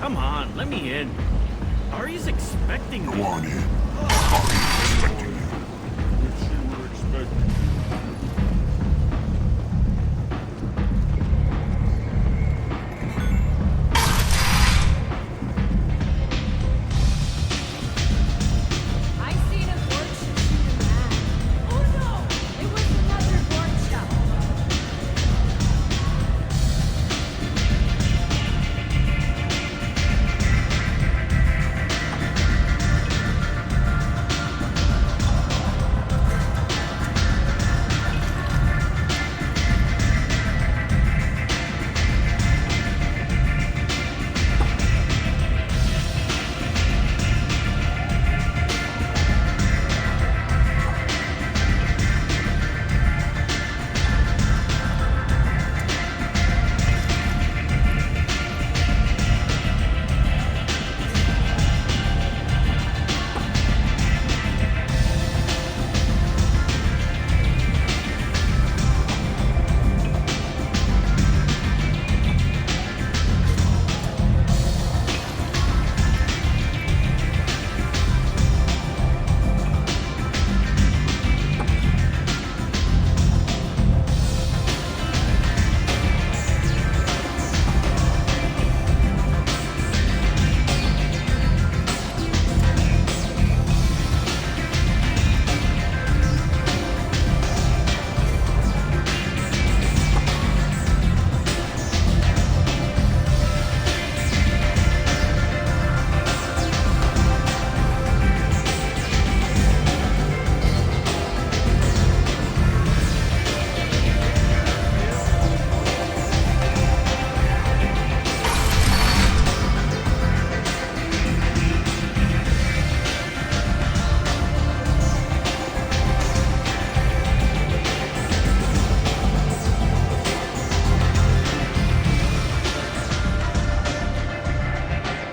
Come on, let me in. Ari's expecting me. Go on in. Ari's expecting you. Which you were expecting. I seen a Vorcha shoot a man. Oh no! It was another Vorcha.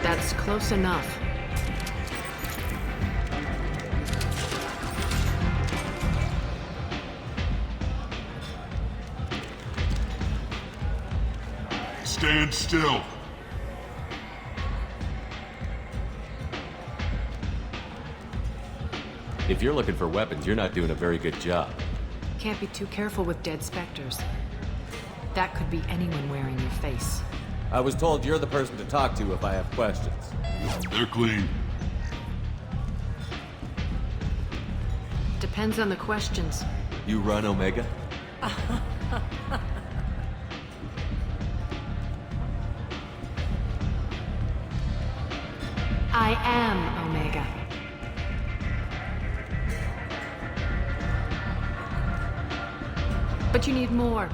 That's close enough. Stand still. If you're looking for weapons, you're not doing a very good job. Can't be too careful with dead specters. That could be anyone wearing your face. I was told you're the person to talk to if I have questions. They're clean. Depends on the questions. You run Omega? I am Omega. But you need more.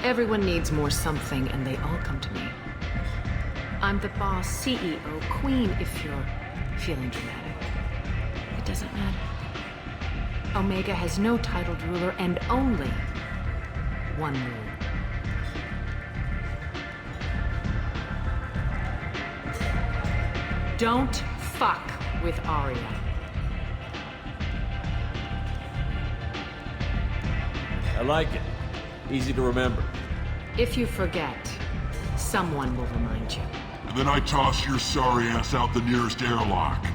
Everyone needs more something, and they all come to me. I'm the boss, CEO, queen, if you're feeling dramatic. It doesn't matter. Omega has no titled ruler and only one rule. Don't fuck with Aria. I like it. Easy to remember. If you forget, someone will remind you. And then I toss your sorry ass out the nearest airlock.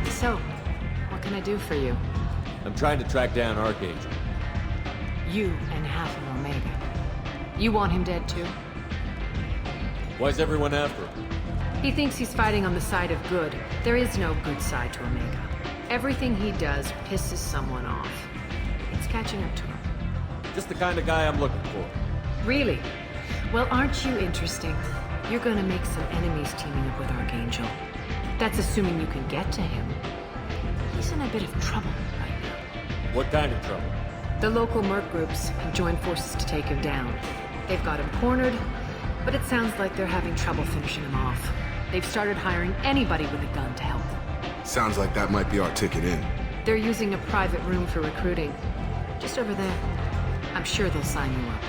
So, what can I do for you? I'm trying to track down Archangel. You and half of Omega. You want him dead too? Why's everyone after him? He thinks he's fighting on the side of good. There is no good side to Omega. Everything he does pisses someone off. It's catching up to him. Just the kind of guy I'm looking for. Really? Well, aren't you interesting? You're gonna make some enemies teaming up with Archangel. That's assuming you can get to him. He's in a bit of trouble right now. What kind of trouble? The local merc groups have joined forces to take him down. They've got him cornered, but it sounds like they're having trouble finishing him off. They've started hiring anybody with a gun to help them. Sounds like that might be our ticket in. They're using a private room for recruiting. Just over there. I'm sure they'll sign you up.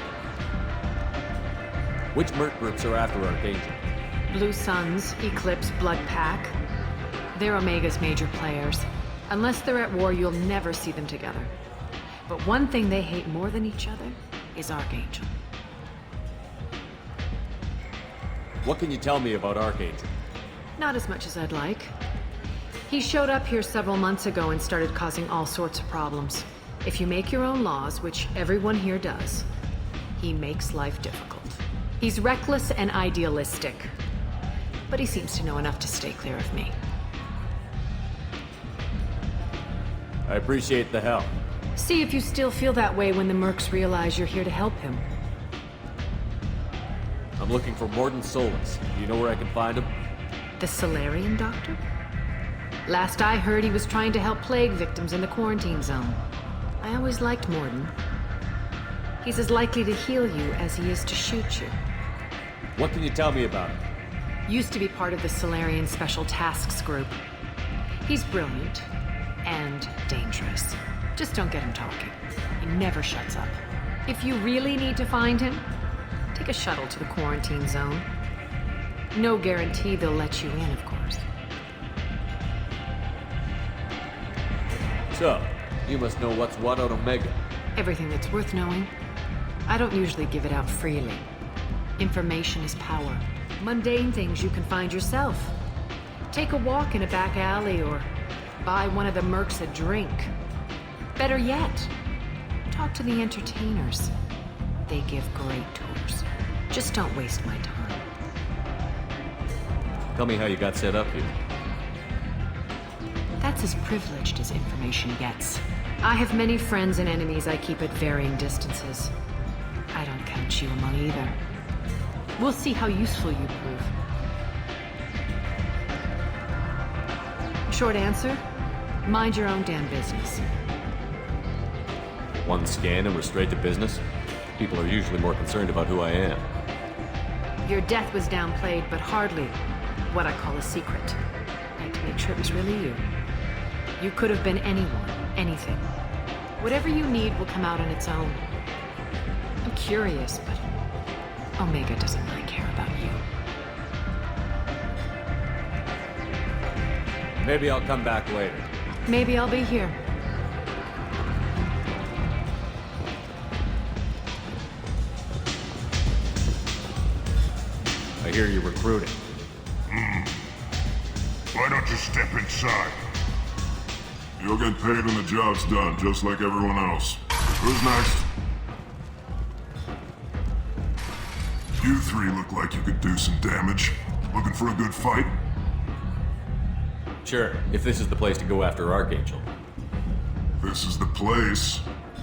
Which merc groups are after Archangel? Blue Suns, Eclipse, Blood Pack. They're Omega's major players. Unless they're at war, you'll never see them together. But one thing they hate more than each other is Archangel. What can you tell me about Archangel? Not as much as I'd like. He showed up here several months ago and started causing all sorts of problems. If you make your own laws, which everyone here does, he makes life difficult. He's reckless and idealistic, but he seems to know enough to stay clear of me. I appreciate the help. See if you still feel that way when the Mercs realize you're here to help him. I'm looking for Mordin Solus. Do you know where I can find him? The Solarian doctor? Last I heard, he was trying to help plague victims in the quarantine zone. I always liked Mordin. He's as likely to heal you as he is to shoot you. What can you tell me about him? Used to be part of the Solarian Special Tasks Group. He's brilliant and dangerous. Just don't get him talking. He never shuts up. If you really need to find him, take a shuttle to the quarantine zone. No guarantee they'll let you in, of course. So, you must know what's what on Omega. Everything that's worth knowing. I don't usually give it out freely. Information is power. Mundane things you can find yourself. Take a walk in a back alley or buy one of the Mercs a drink. Better yet, talk to the entertainers. They give great tours. Just don't waste my time. Tell me how you got set up here. That's as privileged as information gets. I have many friends and enemies I keep at varying distances. I don't count you among either. We'll see how useful you prove. Short answer, mind your own damn business. One scan and we're straight to business? People are usually more concerned about who I am. Your death was downplayed, but hardly what I call a secret. I had to make sure it was really you. You could have been anyone, anything. Whatever you need will come out on its own. I'm curious, but Omega doesn't really care about you. Maybe I'll come back later. Maybe I'll be here. I hear you're recruiting. Why don't you step inside? You'll get paid when the job's done, just like everyone else. Who's next? You three look like you could do some damage. Looking for a good fight? Sure, if this is the place to go after Archangel. This is the place.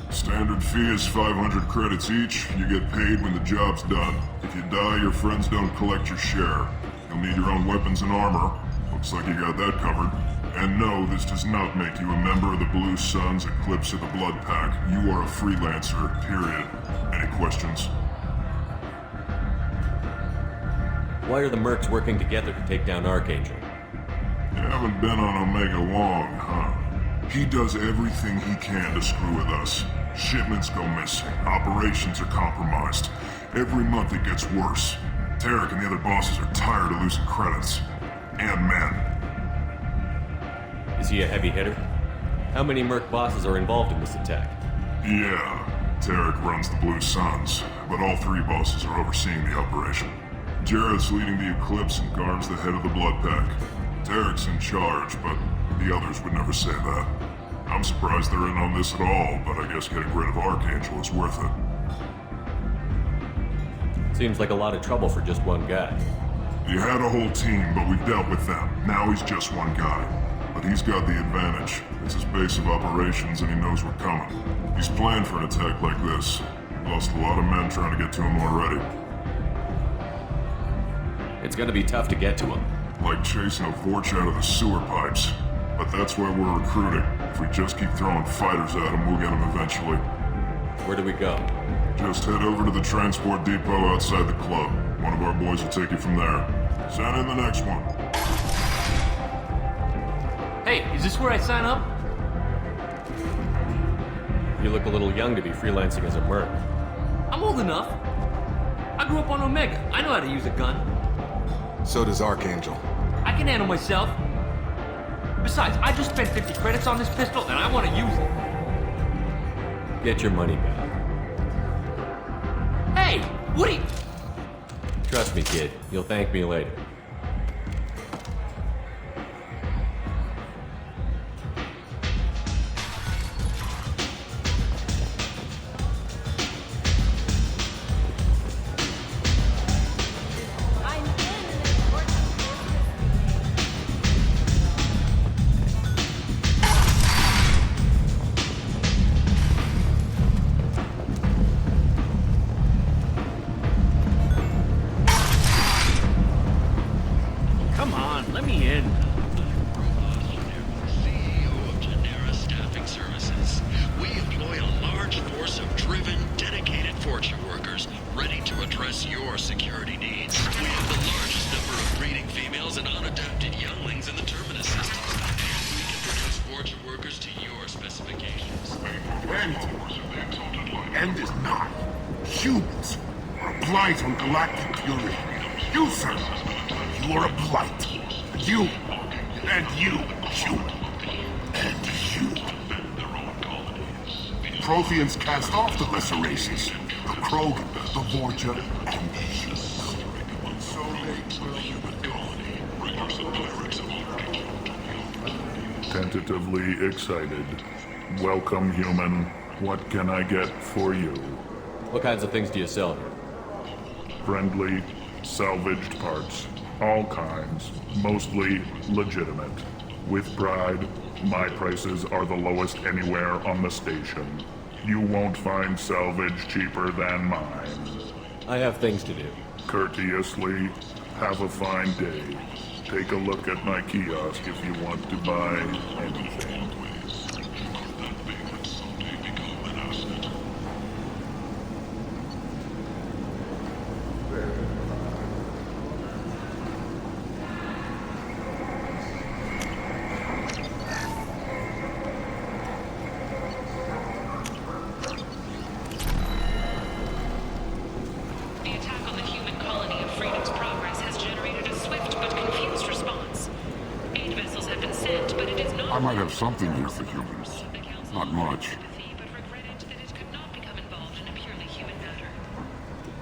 Standard fee is 500 credits each. You get paid when the job's done. If you die, your friends don't collect your share. You'll need your own weapons and armor. Looks like you got that covered. And no, this does not make you a member of the Blue Suns, Eclipse, or the Blood Pack. You are a freelancer, period. Any questions? Why are the Mercs working together to take down Archangel? You haven't been on Omega long, huh? He does everything he can to screw with us. Shipments go missing. Operations are compromised. Every month it gets worse. Tarek and the other bosses are tired of losing credits. And men. Is he a heavy hitter? How many Merc bosses are involved in this attack? Yeah, Tarek runs the Blue Suns, but all three bosses are overseeing the operation. Jarrett's leading the Eclipse and Garn's the head of the Blood Pack. Tarek's in charge, but the others would never say that. I'm surprised they're in on this at all, but I guess getting rid of Archangel is worth it. Seems like a lot of trouble for just one guy. You had a whole team, but we've dealt with them. Now he's just one guy. But he's got the advantage. It's his base of operations and he knows we're coming. He's planned for an attack like this. Lost a lot of men trying to get to him already. It's gonna be tough to get to him. Like chasing a Vorch out of the sewer pipes. But that's why we're recruiting. If we just keep throwing fighters at him, we'll get him eventually. Where do we go? Just head over to the transport depot outside the club. One of our boys will take you from there. Send in the next one. Hey, is this where I sign up? You look a little young to be freelancing as a Merc. I'm old enough. I grew up on Omega. I know how to use a gun. So does Archangel. I can handle myself. Besides, I just spent 50 credits on this pistol and I want to use it. get your money back. Hey, what are you... Trust me, kid. You'll thank me later. I'm in an important Come on, let me in. CEO of Genera Staffing Services. We employ a large force of driven, dedicated Fortune workers ready to address your security needs. We have the largest number of breeding females and unadapted younglings in the Terminus system. And we can produce Fortune workers to your specifications. End is not. Humans are a blight on galactic purity. You, sir, you are a blight. You, and you, human, and you. Protheans cast off the lesser races. The Krogan, the Vorja, and the humans. So they Tentatively excited. Welcome, human. What can I get for you? What kinds of things do you sell here? Friendly, salvaged parts. All kinds. Mostly legitimate. With pride, my prices are the lowest anywhere on the station. You won't find salvage cheaper than mine. I have things to do. Courteously, have a fine day. Take a look at my kiosk if you want to buy anything. The attack on the human colony of Freedom's Progress has generated a swift but confused response. 8 vessels have been sent, but it is not... I might have something here for humans. Not much. ...but regretted that it could not become involved in a purely human matter.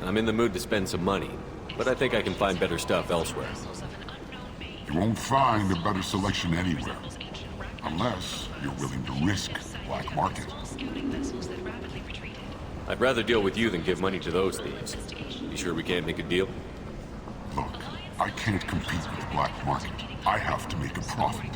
I'm in the mood to spend some money, but I think I can find better stuff elsewhere. You won't find a better selection anywhere. Unless you're willing to risk black market. I'd rather deal with you than give money to those thieves. You sure we can't make a deal? Look, I can't compete with the black market. I have to make a profit.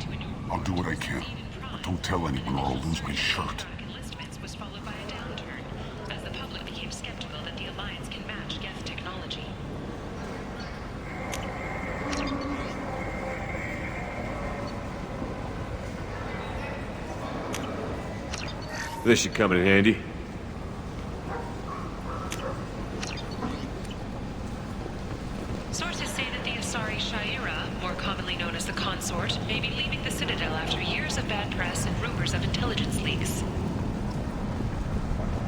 I'll do what I can. But don't tell anyone or I'll lose my shirt. Enlistments was followed by a downturn, as the public became skeptical that the Alliance can match Geth technology. This should come in handy. Sources say that the Asari Shaira, more commonly known as the Consort, may be leaving the Citadel after years of bad press and rumors of intelligence leaks.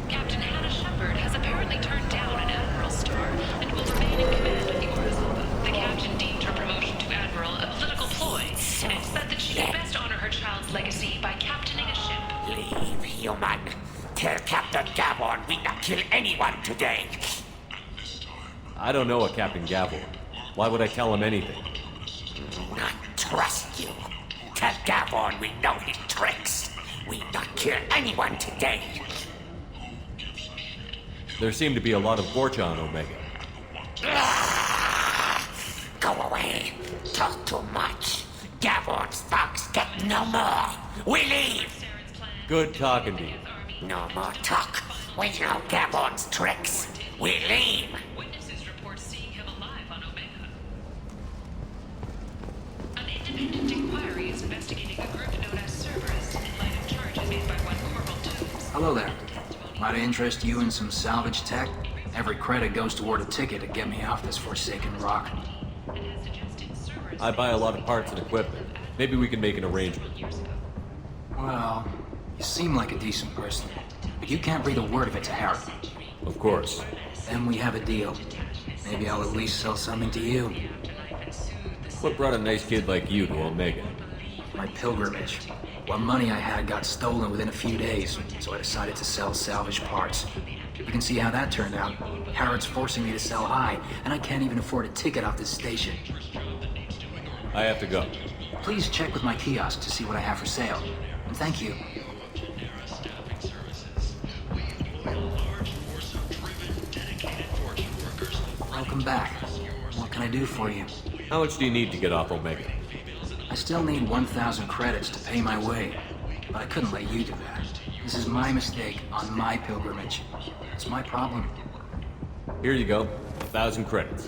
Captain Hannah Shepard has apparently turned down an Admiral's star and will remain in command of the Orizaba. The captain deemed her promotion to Admiral a political ploy and said that she could best honor her child's legacy by captaining a ship. Leave, human. Tell Captain Gavon we not kill anyone today. I don't know a Captain Gavor. Why would I tell him anything? Not trust you. Tell Gavon we know his tricks. We not kill anyone today. There seem to be a lot of Vorcha on Omega. Go away. Talk too much. Gavon's thugs get no more. We leave. Good talking to you. No more talk. We know Gavon's tricks. We leave. Witnesses report seeing him alive on Omega. An independent inquiry is investigating a group known as Cerberus in light of charges made by one Corporal Toombs. Hello there. Might I interest you in some salvage tech? Every credit goes toward a ticket to get me off this forsaken rock. I buy a lot of parts and equipment. Maybe we can make an arrangement. Well, you seem like a decent person, but you can't breathe a word of it to Harry. Of course. Then we have a deal. Maybe I'll at least sell something to you. What brought a nice kid like you to Omega? My pilgrimage. What money I had got stolen within a few days, so I decided to sell salvage parts. You can see how that turned out. Harrod's forcing me to sell high, and I can't even afford a ticket off this station. I have to go. Please check with my kiosk to see what I have for sale. And thank you. Welcome back. What can I do for you? How much do you need to get off Omega? I still need 1,000 credits to pay my way, but I couldn't let you do that. This is my mistake on my pilgrimage. It's my problem. Here you go. 1,000 credits.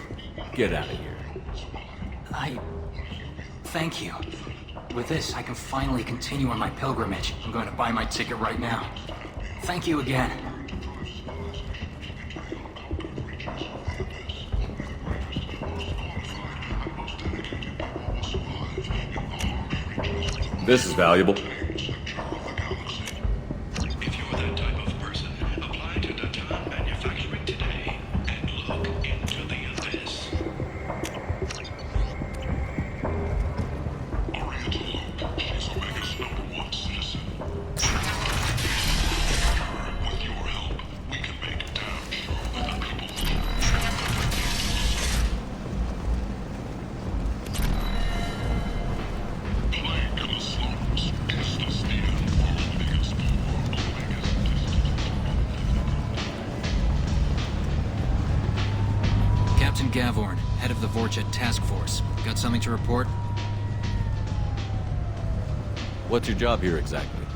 Get out of here. Thank you. With this, I can finally continue on my pilgrimage. I'm going to buy my ticket right now. Thank you again. This is valuable. If you're that type of person, apply to Datan Manufacturing today and look into the abyss. Oriental, she's Omega's #1 citizen. With your help, we can make damn sure that the people plague in the slums, Esta Steel, Omega's Captain Gavorn, head of the Vorcha Task Force. Got something to report? What's your job here exactly?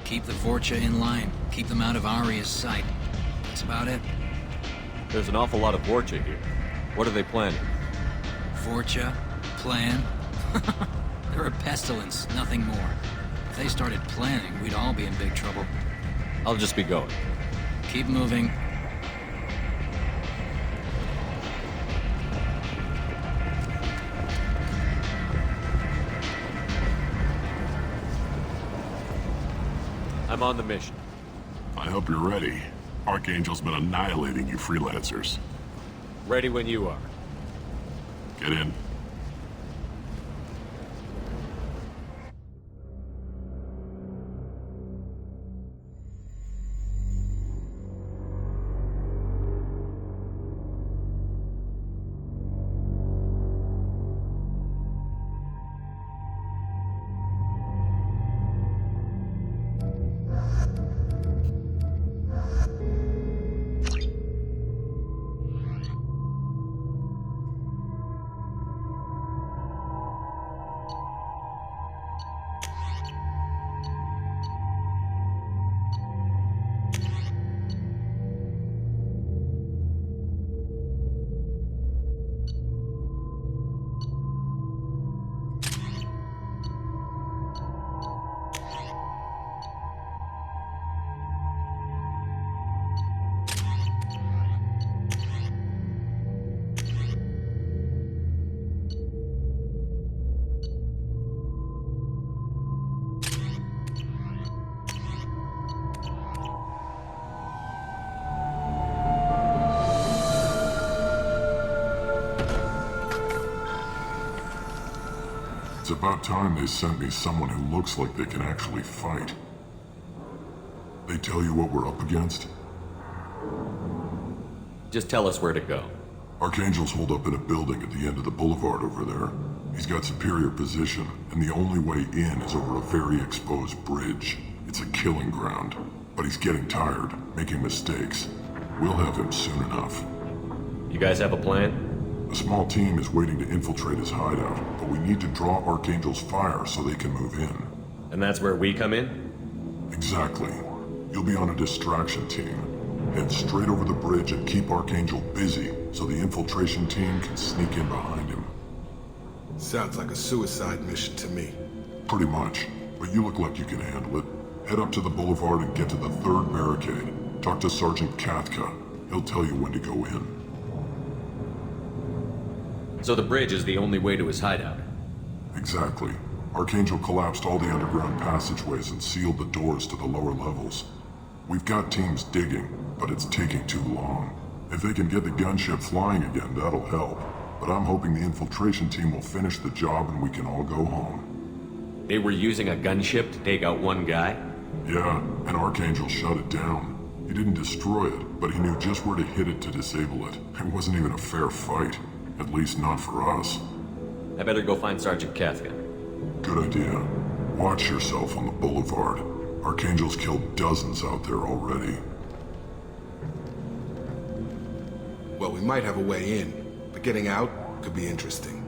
Keep the Vorcha in line. Keep them out of Aria's sight. That's about it. There's an awful lot of Vorcha here. What are they planning? Vorcha? Plan? They're a pestilence, nothing more. If they started planning, we'd all be in big trouble. I'll just be going. Keep moving. I'm on the mission. I hope you're ready. Archangel's been annihilating you freelancers. Ready when you are. Get in. It's about time they sent me someone who looks like they can actually fight. They tell you what we're up against? Just tell us where to go. Archangel's holed up in a building at the end of the boulevard over there. He's got superior position, and the only way in is over a very exposed bridge. It's a killing ground, but he's getting tired, making mistakes. We'll have him soon enough. You guys have a plan? A small team is waiting to infiltrate his hideout, but we need to draw Archangel's fire so they can move in. And that's where we come in? Exactly. You'll be on a distraction team. Head straight over the bridge and keep Archangel busy so the infiltration team can sneak in behind him. Sounds like a suicide mission to me. Pretty much, but you look like you can handle it. Head up to the boulevard and get to the third barricade. Talk to Sergeant Katka. He'll tell you when to go in. So the bridge is the only way to his hideout? Exactly. Archangel collapsed all the underground passageways and sealed the doors to the lower levels. We've got teams digging, but it's taking too long. If they can get the gunship flying again, that'll help. But I'm hoping the infiltration team will finish the job and we can all go home. They were using a gunship to take out one guy? Yeah, and Archangel shut it down. He didn't destroy it, but he knew just where to hit it to disable it. It wasn't even a fair fight. At least not for us. I better go find Sergeant Kafka. Good idea. Watch yourself on the boulevard. Archangel's killed dozens out there already. Well, we might have a way in, but getting out could be interesting.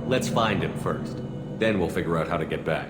Let's find him first. Then we'll figure out how to get back.